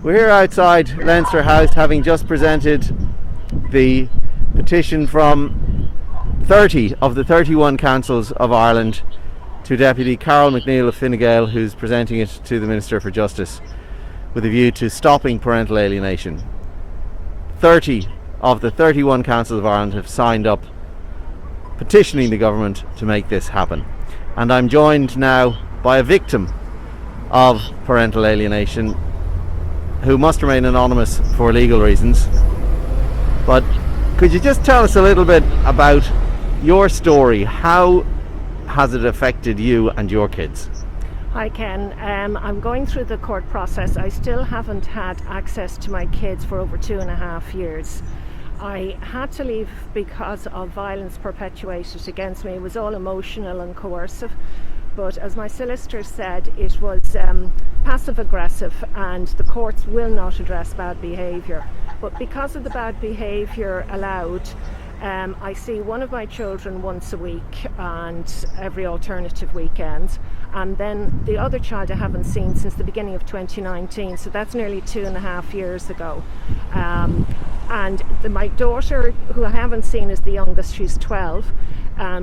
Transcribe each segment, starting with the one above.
We're here outside Leinster House, having just presented the petition from 30 of the 31 councils of Ireland to Deputy Carol McNeill of Fine Gael, who's presenting it to the Minister for Justice with a view to stopping parental alienation. 30 of the 31 councils of Ireland have signed up petitioning the government to make this happen. And I'm joined now by a victim of parental alienation who must remain anonymous for legal reasons. But could you just tell us a little bit about your story? How has it affected you and your kids? Hi Ken, I'm going through the court process. I still haven't had access to my kids for over 2.5 years. I had to leave because of violence perpetuated against me. It was all emotional and coercive, but as my solicitor said, it was passive aggressive and the courts will not address bad behaviour. But because of the bad behaviour allowed, I see one of my children once a week and every alternative weekend, and then the other child I haven't seen since the beginning of 2019, so that's nearly 2.5 years ago. And my daughter, who I haven't seen, is the youngest, she's 12.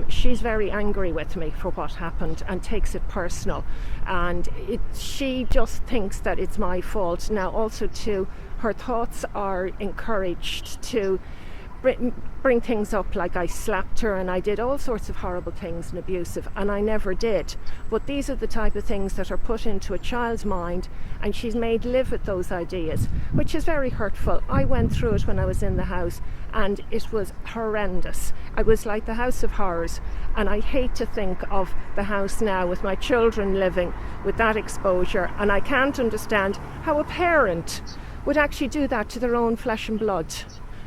She's very angry with me for what happened and takes it personal, and she just thinks that it's my fault. Now also too, her thoughts are encouraged to bring things up like I slapped her and I did all sorts of horrible things and abusive, and I never did. But these are the type of things that are put into a child's mind and she's made live with those ideas, which is very hurtful. I went through it when I was in the house and it was horrendous. I was like the house of horrors, and I hate to think of the house now with my children living with that exposure, and I can't understand how a parent would actually do that to their own flesh and blood.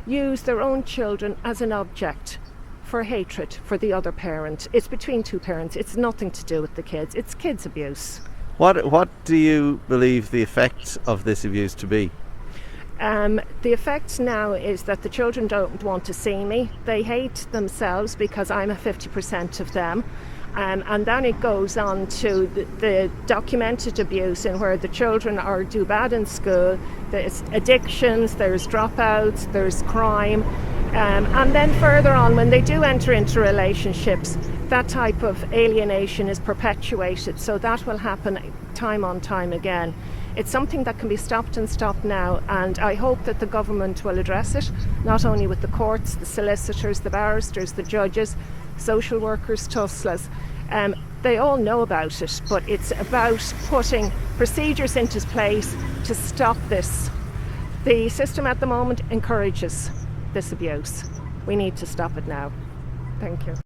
Use their own children as an object for hatred for the other parent. It's between two parents. It's nothing to do with the kids. It's kids' abuse. What do you believe the effects of this abuse to be? The effects now is that the children don't want to see me. They hate themselves because I'm a 50% of them. And then it goes on to the documented abuse, in where the children do bad in school. There's addictions, there's dropouts, there's crime, and then further on, when they do enter into relationships, that type of alienation is perpetuated. So that will happen time on time again. It's something that can be stopped and stopped now, and I hope that the government will address it, not only with the courts, the solicitors, the barristers, the judges, social workers, tuslas. They all know about it, but it's about putting procedures into place to stop this. The system at the moment encourages this abuse. We need to stop it now. Thank you.